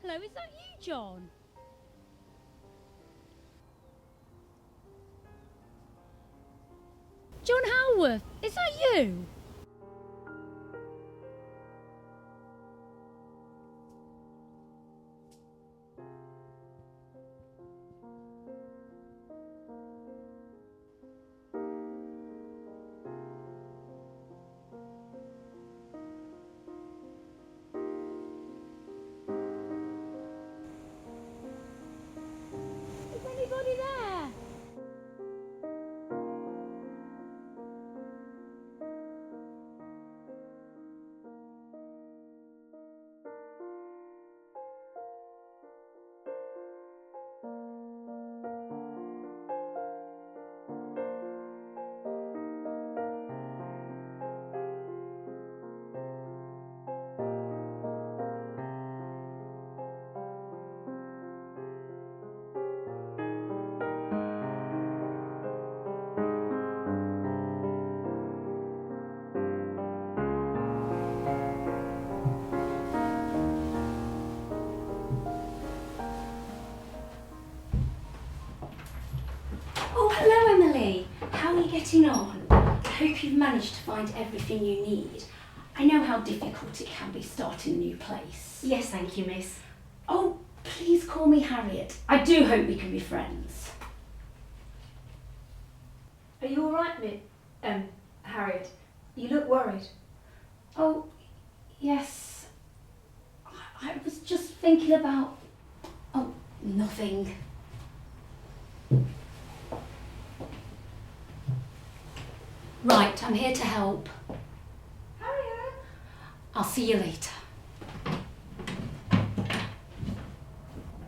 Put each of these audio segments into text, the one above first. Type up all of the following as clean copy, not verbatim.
Hello, is that you, John? John Howarth, is that you? Is anybody there? Oh, hello Emily. How are you getting on? I hope you've managed to find everything you need. I know how difficult it can be starting a new place. Yes, thank you, miss. Oh, please call me Harriet. I do hope we can be friends. Are you all right, Harriet? You look worried. Oh, yes. I was just thinking about... Oh, nothing. Right, I'm here to help. Harriet? I'll see you later.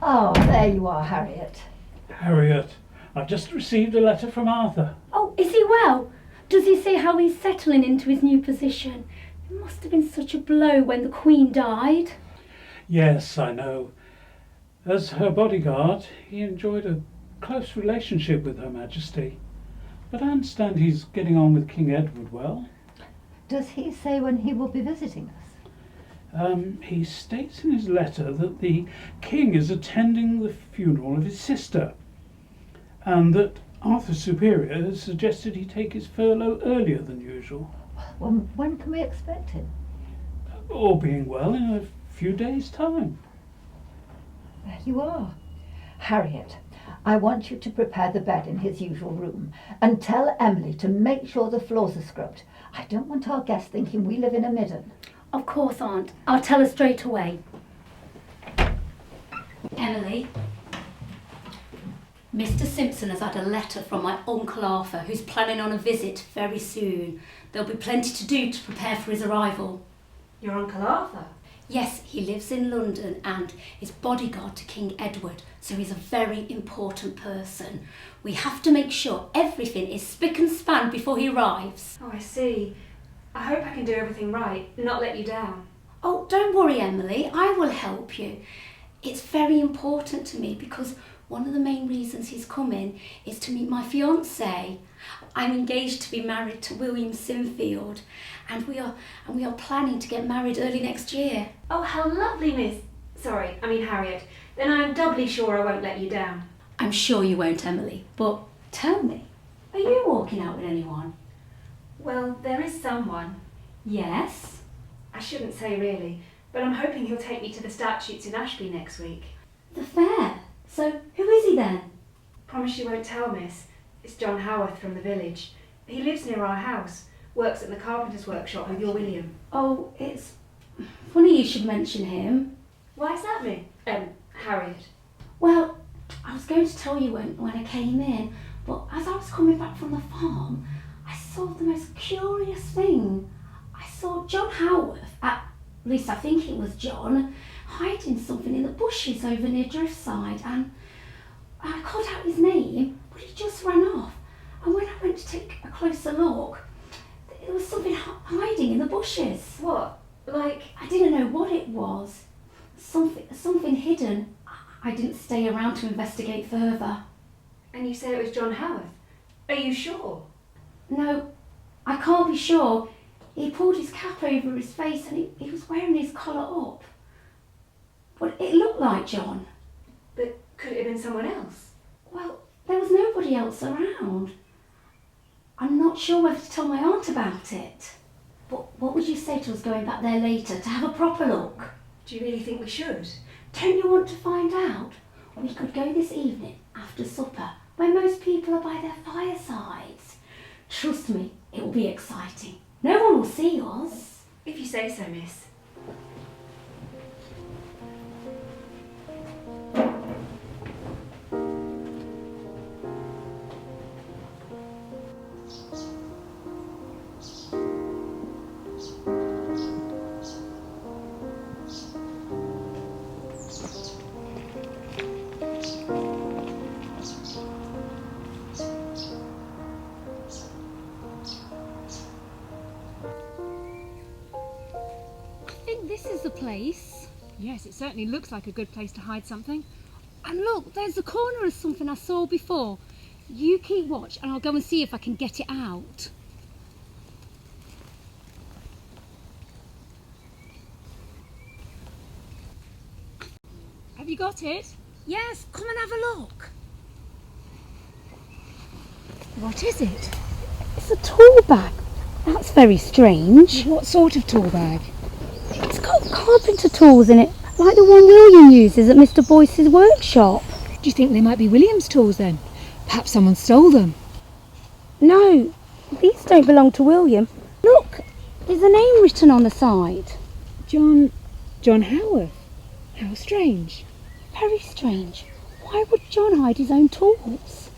Oh, there you are, Harriet. Harriet, I've just received a letter from Arthur. Oh, is he well? Does he say how he's settling into his new position? It must have been such a blow when the Queen died. Yes, I know. As her bodyguard, he enjoyed a close relationship with Her Majesty. But I understand he's getting on with King Edward well. Does he say when he will be visiting us? He states in his letter that the King is attending the funeral of his sister, and that Arthur's superior has suggested he take his furlough earlier than usual. When can we expect him? All being well, in a few days' time. There you are. Harriet, I want you to prepare the bed in his usual room and tell Emily to make sure the floors are scrubbed. I don't want our guests thinking we live in a midden. Of course, Aunt. I'll tell her straight away. Emily, Mr. Simpson has had a letter from my Uncle Arthur, who's planning on a visit very soon. There'll be plenty to do to prepare for his arrival. Your Uncle Arthur? Yes, he lives in London and is bodyguard to King Edward, so he's a very important person. We have to make sure everything is spick and span before he arrives. Oh, I see. I hope I can do everything right and not let you down. Oh, don't worry, Emily. I will help you. It's very important to me because one of the main reasons he's coming is to meet my fiancé. I'm engaged to be married to William Sinfield, and we are planning to get married early next year. Oh, how lovely, Harriet. Then I am doubly sure I won't let you down. I'm sure you won't, Emily, but tell me, are you walking out with anyone? Well, there is someone. Yes? I shouldn't say really, but I'm hoping he'll take me to the statutes in Ashby next week. The fair? So, who is he then? Promise you won't tell, miss. It's John Howarth from the village. He lives near our house, works at the carpenter's workshop with your William. Oh, it's funny you should mention him. Why is that, Harriet? Well, I was going to tell you when I came in, but as I was coming back from the farm, I saw the most curious thing. I saw John Howarth, at least I think it was John, hiding something in the bushes over near Driftside, and I called out his name, but he just ran off. And when I went to take a closer look, there was something hiding in the bushes. What? Like? I didn't know what it was. Something hidden. I didn't stay around to investigate further. And you say it was John Howarth? Are you sure? No, I can't be sure. He pulled his cap over his face and he was wearing his collar up. But it looked like John. But could it have been someone else? Well, there was nobody else around. I'm not sure whether to tell my aunt about it. But what would you say to us going back there later to have a proper look? Do you really think we should? Don't you want to find out? We could go this evening after supper when most people are by their firesides. Trust me, it will be exciting. No one will see us. If you say so, miss. I think this is the place. Yes, it certainly looks like a good place to hide something. And look, there's the corner of something I saw before. You keep watch and I'll go and see if I can get it out. Have you got it? Yes, come and have a look. What is it? It's a tool bag. That's very strange. What sort of tool bag? It's got carpenter tools in it, like the one William uses at Mr. Boyce's workshop. Do you think they might be William's tools then? Perhaps someone stole them. No, these don't belong to William. Look, there's a name written on the side. John Howarth. How strange. Very strange. Why would John hide his own tools?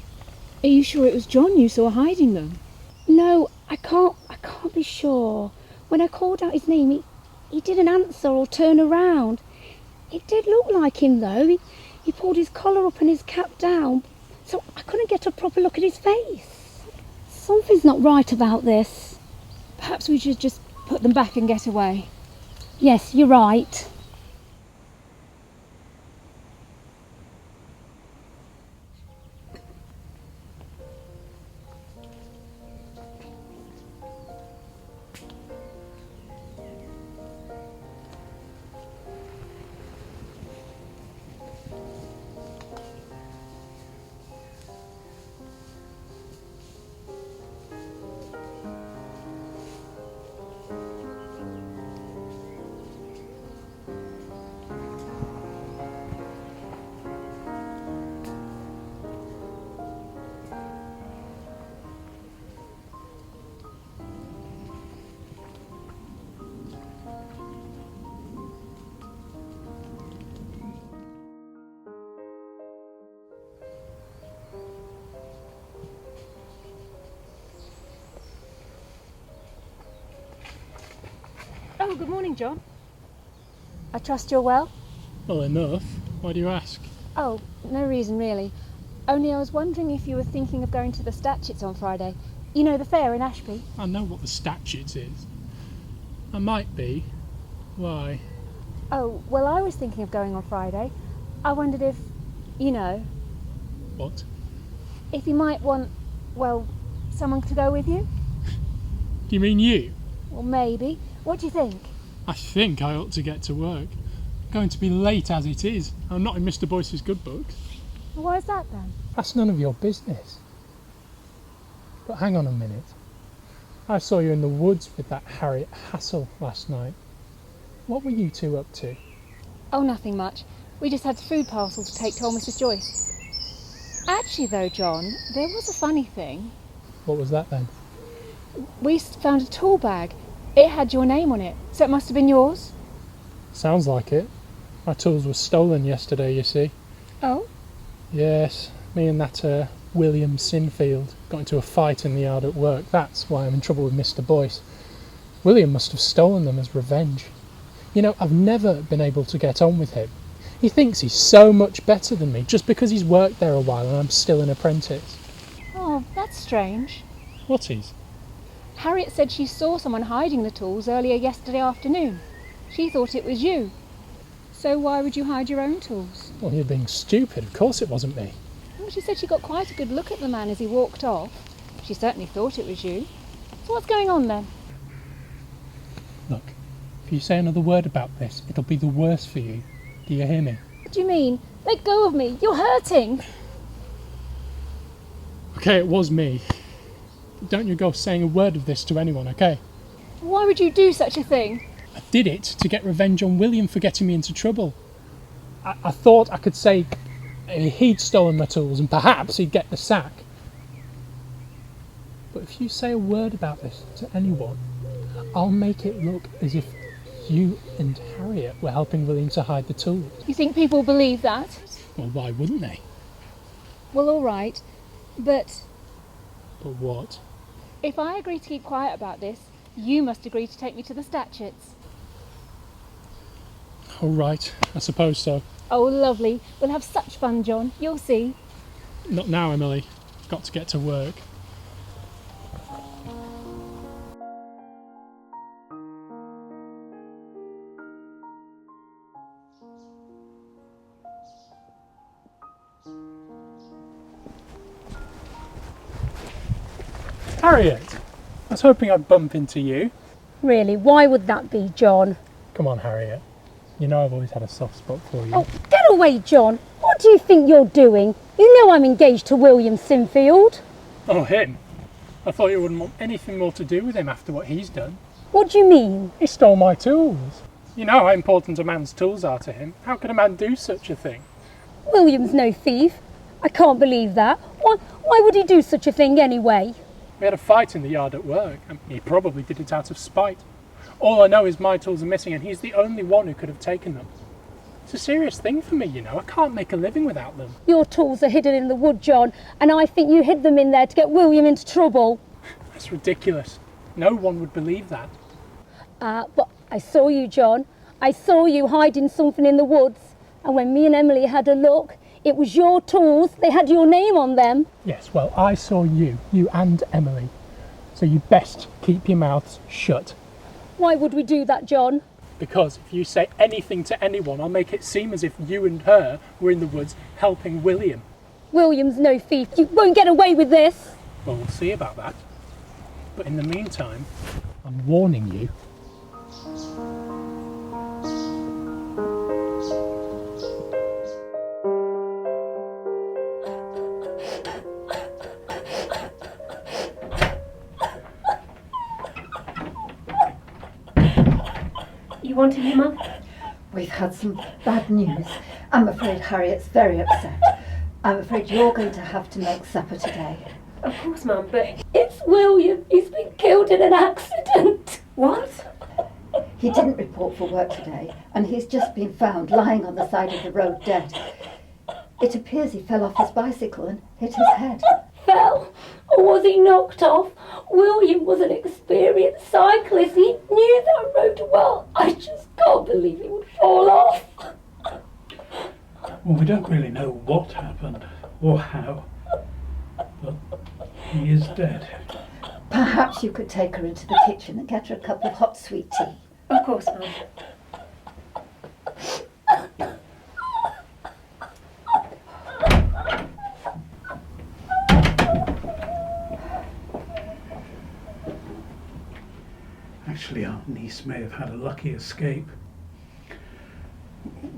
Are you sure it was John you saw hiding them? No, I can't be sure. When I called out his name, he didn't answer or turn around. It did look like him though. He pulled his collar up and his cap down, so I couldn't get a proper look at his face. Something's not right about this. Perhaps we should just put them back and get away. Yes, you're right. Oh, good morning, John. I trust you're well? Well, enough. Why do you ask? Oh, no reason really. Only I was wondering if you were thinking of going to the Statutes on Friday. You know, the fair in Ashby. I know what the statutes is. I might be. Why? Oh, well, I was thinking of going on Friday. I wondered if, you know, What? if you might want, well, someone to go with you? Do you mean you? Well, maybe. What do you think? I think I ought to get to work. I'm going to be late as it is. I'm not in Mr. Boyce's good books. Why is that then? That's none of your business. But hang on a minute. I saw you in the woods with that Harriet Hassel last night. What were you two up to? Oh, nothing much. We just had food parcel to take to old Mrs. Joyce. Actually though, John, there was a funny thing. What was that then? We found a tool bag. It had your name on it, so it must have been yours. Sounds like it. My tools were stolen yesterday, you see. Oh? Yes, me and that William Sinfield got into a fight in the yard at work. That's why I'm in trouble with Mr. Boyce. William must have stolen them as revenge. You know, I've never been able to get on with him. He thinks he's so much better than me just because he's worked there a while and I'm still an apprentice. Oh, that's strange. What is? Harriet said she saw someone hiding the tools earlier yesterday afternoon. She thought it was you. So why would you hide your own tools? Well, you're being stupid. Of course it wasn't me. Well, she said she got quite a good look at the man as he walked off. She certainly thought it was you. So what's going on then? Look, if you say another word about this, it'll be the worse for you. Do you hear me? What do you mean? Let go of me. You're hurting. Okay, it was me. Don't you go saying a word of this to anyone, okay? Why would you do such a thing? I did it to get revenge on William for getting me into trouble. I thought I could say he'd stolen my tools and perhaps he'd get the sack. But if you say a word about this to anyone, I'll make it look as if you and Harriet were helping William to hide the tools. You think people will believe that? Well, why wouldn't they? Well, all right. But But what? if I agree to keep quiet about this, you must agree to take me to the statutes. All right, I suppose so. Oh, lovely. We'll have such fun, John. You'll see. Not now, Emily. Got to get to work. Harriet, I was hoping I'd bump into you. Really, why would that be, John? Come on, Harriet. You know I've always had a soft spot for you. Oh, get away, John. What do you think you're doing? You know I'm engaged to William Sinfield. Oh, him? I thought you wouldn't want anything more to do with him after what he's done. What do you mean? He stole my tools. You know how important a man's tools are to him. How could a man do such a thing? William's no thief. I can't believe that. Why would he do such a thing anyway? We had a fight in the yard at work, and he probably did it out of spite. All I know is my tools are missing, and he's the only one who could have taken them. It's a serious thing for me, you know. I can't make a living without them. Your tools are hidden in the wood, John, and I think you hid them in there to get William into trouble. That's ridiculous. No one would believe that. But I saw you, John. I saw you hiding something in the woods, and when me and Emily had a look, it was your tools. They had your name on them. Yes, well, I saw you and Emily. So you'd best keep your mouths shut. Why would we do that, John? Because if you say anything to anyone, I'll make it seem as if you and her were in the woods helping William. William's no thief. You won't get away with this. Well, we'll see about that. But in the meantime, I'm warning you. You wanted me, Mum? We've had some bad news. I'm afraid Harriet's very upset. I'm afraid you're going to have to make supper today. Of course, Mum, but... It's William. He's been killed in an accident. What? He didn't report for work today, and he's just been found lying on the side of the road dead. It appears he fell off his bicycle and hit his head. Fell? Or was he knocked off? William was an experienced cyclist. He knew that road well. I just can't believe he would fall off. Well, we don't really know what happened or how, but he is dead. Perhaps you could take her into the kitchen and get her a cup of hot sweet tea. Of course, Mum. Actually, our niece may have had a lucky escape.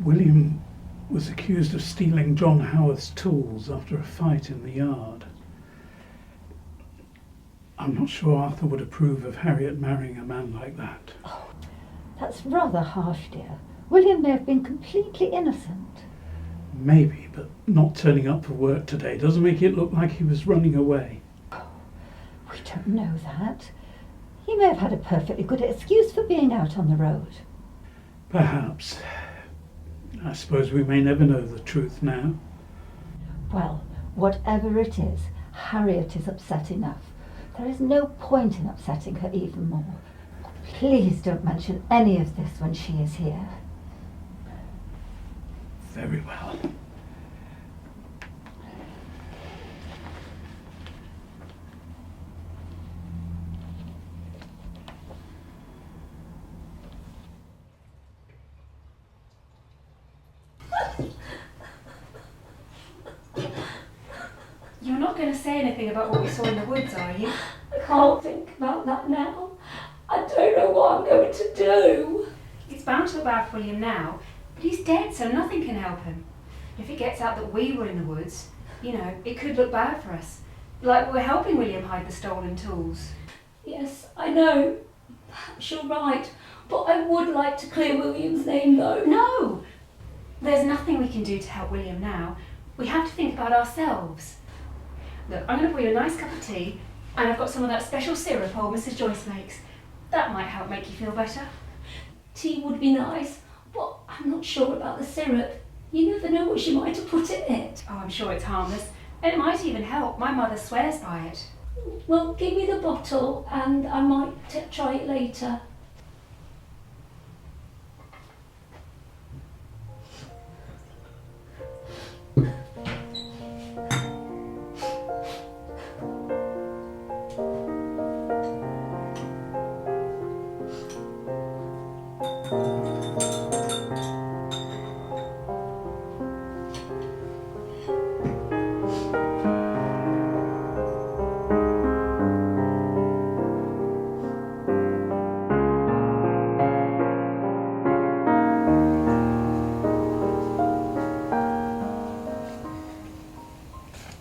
William was accused of stealing John Howarth's tools after a fight in the yard. I'm not sure Arthur would approve of Harriet marrying a man like that. That's rather harsh, dear. William may have been completely innocent. Maybe, but not turning up for work today doesn't make it look like he was running away. We don't know that. He may have had a perfectly good excuse for being out on the road. Perhaps. I suppose we may never know the truth now. Well, whatever it is, Harriet is upset enough. There is no point in upsetting her even more. Please don't mention any of this when she is here. Very well. You're not going to say anything about what we saw in the woods, are you? I can't think about that now. I don't know what I'm going to do. It's bound to go bad for William now. But he's dead, so nothing can help him. If it gets out that we were in the woods, it could look bad for us. Like we're helping William hide the stolen tools. Yes, I know. Perhaps you're right. But I would like to clear William's name, though. No! There's nothing we can do to help William now. We have to think about ourselves. Look, I'm going to pour you a nice cup of tea, and I've got some of that special syrup old Mrs. Joyce makes. That might help make you feel better. Tea would be nice, but I'm not sure about the syrup. You never know what she might have put in it. Oh, I'm sure it's harmless. And it might even help. My mother swears by it. Well, give me the bottle and I might try it later.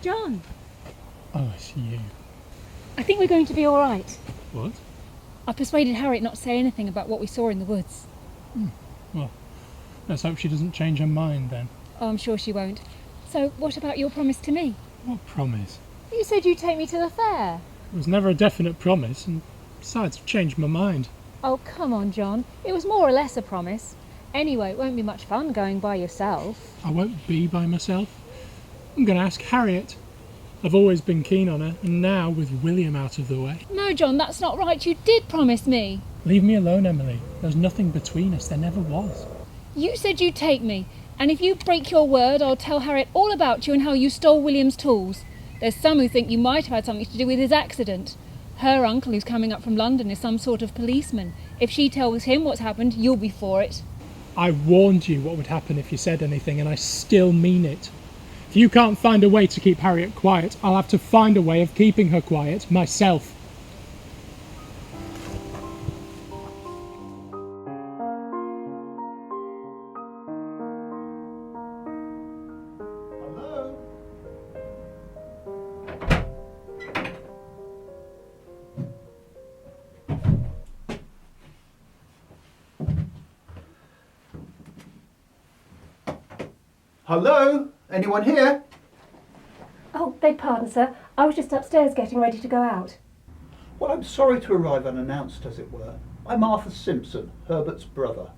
John, Oh, it's you. I think we're going to be all right. What? I persuaded Harriet not to say anything about what we saw in the woods. Well, let's hope she doesn't change her mind then. Oh, I'm sure she won't. So, what about your promise to me? What promise? You said you'd take me to the fair. It was never a definite promise, and besides, I've changed my mind. Oh, come on, John. It was more or less a promise. Anyway, it won't be much fun going by yourself. I won't be by myself. I'm going to ask Harriet. I've always been keen on her, and now with William out of the way. No, John, that's not right. You did promise me. Leave me alone, Emily. There's nothing between us. There never was. You said you'd take me, and if you break your word, I'll tell Harriet all about you and how you stole William's tools. There's some who think you might have had something to do with his accident. Her uncle, who's coming up from London, is some sort of policeman. If she tells him what's happened, you'll be for it. I warned you what would happen if you said anything, and I still mean it. If you can't find a way to keep Harriet quiet, I'll have to find a way of keeping her quiet myself. Hello? Hello? Anyone here? Oh, beg pardon, sir. I was just upstairs getting ready to go out. Well, I'm sorry to arrive unannounced, as it were. I'm Arthur Simpson, Herbert's brother.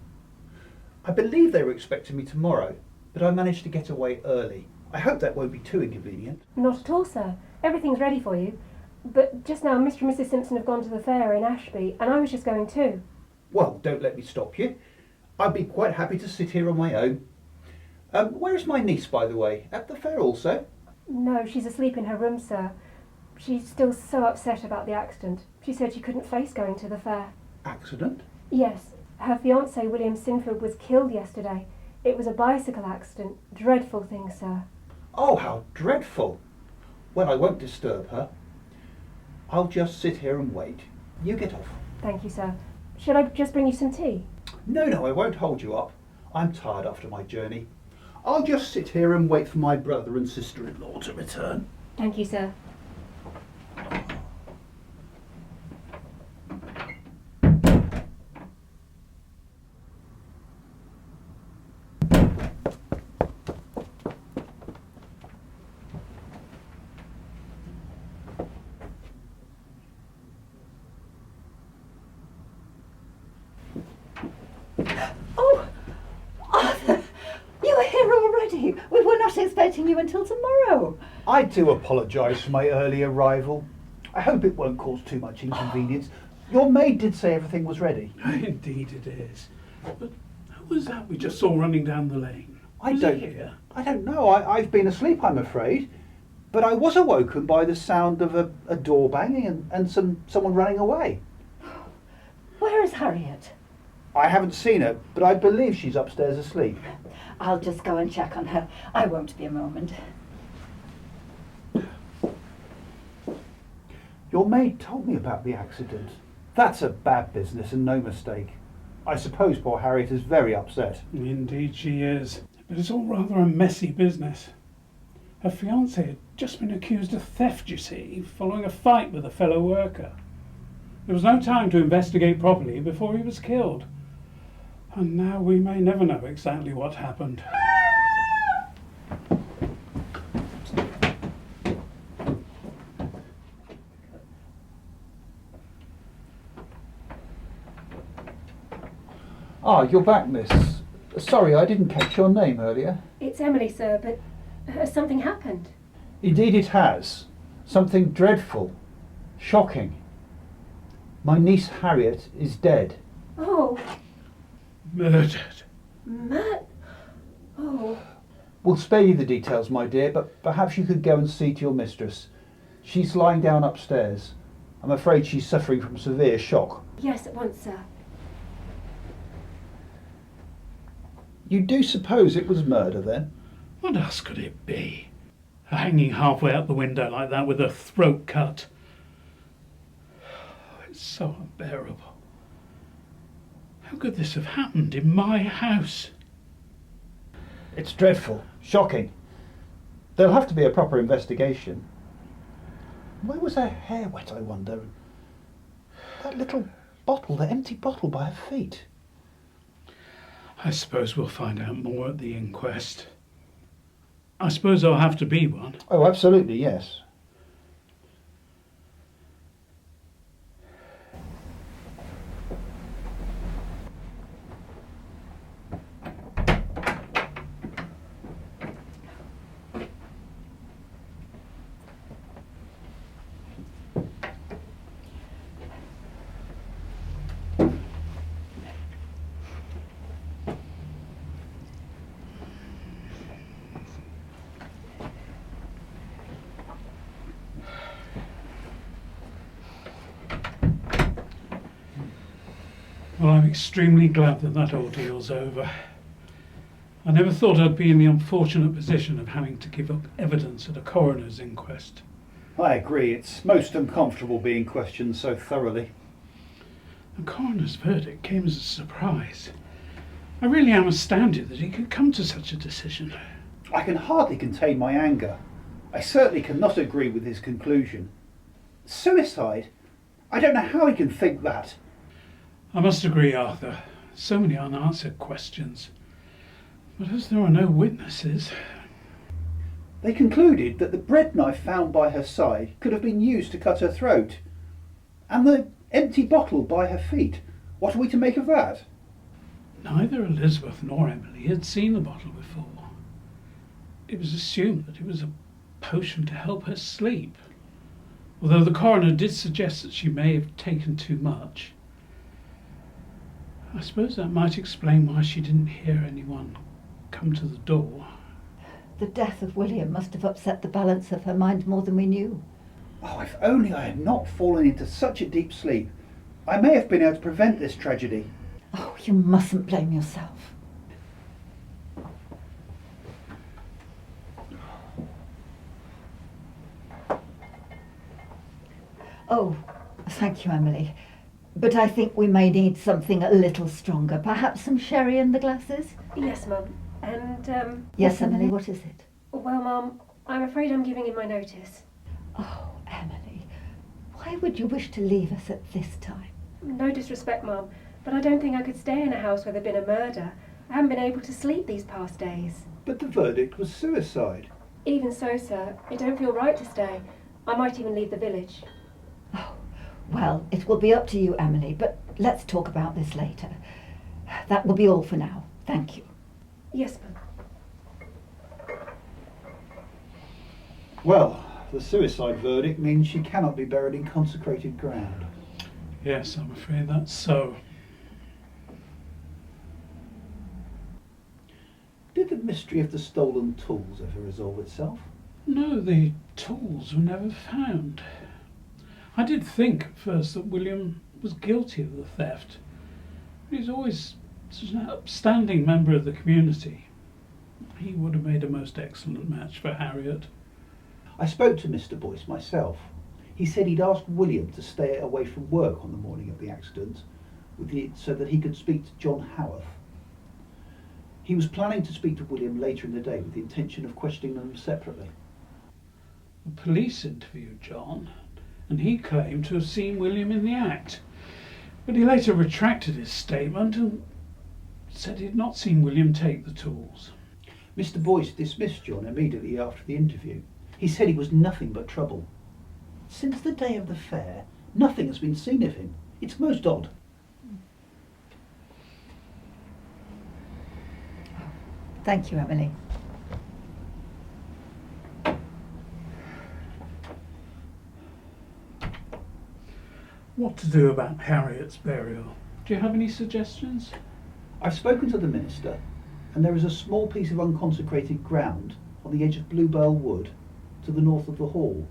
I believe they were expecting me tomorrow, but I managed to get away early. I hope that won't be too inconvenient. Not at all, sir. Everything's ready for you. But just now, Mr. and Mrs. Simpson have gone to the fair in Ashby, and I was just going too. Well, don't let me stop you. I'd be quite happy to sit here on my own. Where is my niece, by the way? At the fair also? No, she's asleep in her room, sir. She's still so upset about the accident. She said she couldn't face going to the fair. Accident? Yes, her fiancé, William Sinford, was killed yesterday. It was a bicycle accident. Dreadful thing, sir. Oh, how dreadful. Well, I won't disturb her. I'll just sit here and wait. You get off. Thank you, sir. Shall I just bring you some tea? No, I won't hold you up. I'm tired after my journey. I'll just sit here and wait for my brother and sister-in-law to return. Thank you, sir. Oh, Arthur, you are here already. We were not expecting you until tomorrow. I do apologise for my early arrival. I hope it won't cause too much inconvenience. Your maid did say everything was ready. Indeed it is. But who was that we just saw running down the lane? I Was don't he here? I don't know. I've been asleep, I'm afraid. But I was awoken by the sound of a door banging and someone running away. Where is Harriet? I haven't seen her, but I believe she's upstairs asleep. I'll just go and check on her. I won't be a moment. Your maid told me about the accident. That's a bad business and no mistake. I suppose poor Harriet is very upset. Indeed she is. But it's all rather a messy business. Her fiancé had just been accused of theft, you see, following a fight with a fellow worker. There was no time to investigate properly before he was killed. And now we may never know exactly what happened. Ah, you're back, miss. Sorry, I didn't catch your name earlier. It's Emily, sir, but has something happened? Indeed it has. Something dreadful. Shocking. My niece Harriet is dead. Oh, Murdered. Matt. Oh, We'll spare you the details, my dear, but perhaps you could go and see to your mistress. She's lying down upstairs. I'm afraid she's suffering from severe shock. yes, at once, sir. You do suppose it was murder, then? What else could it be? Hanging halfway out the window like that with her throat cut. It's so unbearable. How could this have happened in my house? It's dreadful. Shocking. There'll have to be a proper investigation. Where was her hair wet, I wonder? That little bottle, the empty bottle by her feet. I suppose we'll find out more at the inquest. I suppose there'll have to be one. Oh, absolutely, yes. Well, I'm extremely glad that that ordeal's over. I never thought I'd be in the unfortunate position of having to give up evidence at a coroner's inquest. I agree. It's most uncomfortable being questioned so thoroughly. The coroner's verdict came as a surprise. I really am astounded that he could come to such a decision. I can hardly contain my anger. I certainly cannot agree with his conclusion. Suicide? I don't know how he can think that. I must agree, Arthur. So many unanswered questions. But as there are no witnesses... They concluded that the bread knife found by her side could have been used to cut her throat. And the empty bottle by her feet. What are we to make of that? Neither Elizabeth nor Emily had seen the bottle before. It was assumed that it was a potion to help her sleep, although the coroner did suggest that she may have taken too much. I suppose that might explain why she didn't hear anyone come to the door. The death of William must have upset the balance of her mind more than we knew. Oh, if only I had not fallen into such a deep sleep. I may have been able to prevent this tragedy. Oh, you mustn't blame yourself. Oh, thank you, Emily. But I think we may need something a little stronger. Perhaps some sherry in the glasses? Yes, Mum. And, Yes, Emily, what is it? well, Mum, I'm afraid I'm giving in my notice. Oh, Emily, why would you wish to leave us at this time? No disrespect, Mum, but I don't think I could stay in a house where there'd been a murder. I haven't been able to sleep these past days. But the verdict was suicide. Even so, sir, it don't feel right to stay. I might even leave the village. Oh, well, it will be up to you, Emily, but let's talk about this later. That will be all for now. Thank you. Yes, Mum. Well, the suicide verdict means she cannot be buried in consecrated ground. Yes, I'm afraid that's so. Did the mystery of the stolen tools ever resolve itself? No, the tools were never found. I did think at first that William was guilty of the theft. He's always such an upstanding member of the community. He would have made a most excellent match for Harriet. I spoke to Mr. Boyce myself. He said he'd asked William to stay away from work on the morning of the accident, so that he could speak to John Howarth. He was planning to speak to William later in the day with the intention of questioning them separately. The police interviewed John, and he claimed to have seen William in the act. But he later retracted his statement and said he'd not seen William take the tools. Mr. Boyce dismissed John immediately after the interview. He said he was nothing but trouble. Since the day of the fair, nothing has been seen of him. It's most odd. Thank you, Emily. What to do about Harriet's burial? Do you have any suggestions? I've spoken to the minister, and there is a small piece of unconsecrated ground on the edge of Bluebell Wood to the north of the hall.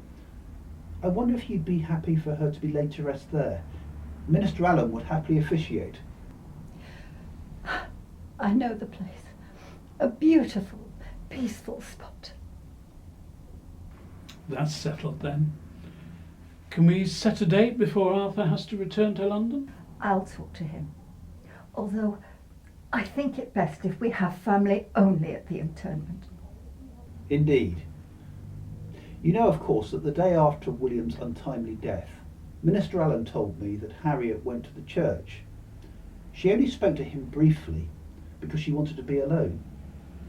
I wonder if you'd be happy for her to be laid to rest there. Minister Allen would happily officiate. I know the place. A beautiful, peaceful spot. That's settled then. Can we set a date before Arthur has to return to London? I'll talk to him. Although I think it best if we have family only at the interment. Indeed. You know, of course, that the day after William's untimely death, Minister Allen told me that Harriet went to the church. She only spoke to him briefly because she wanted to be alone.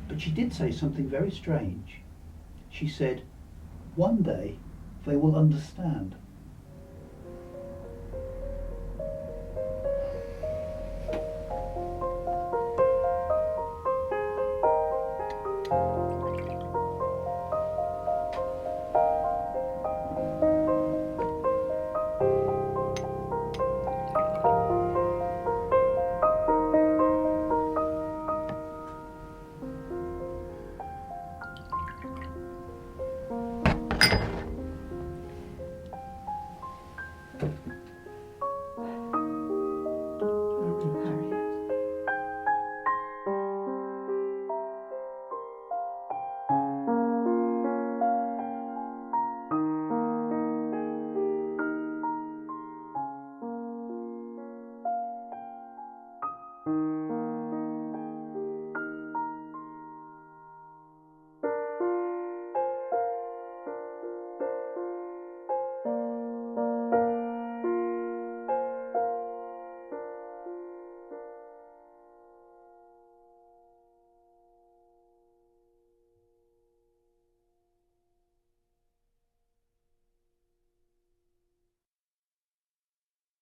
But she did say something very strange. She said, "One day they will understand."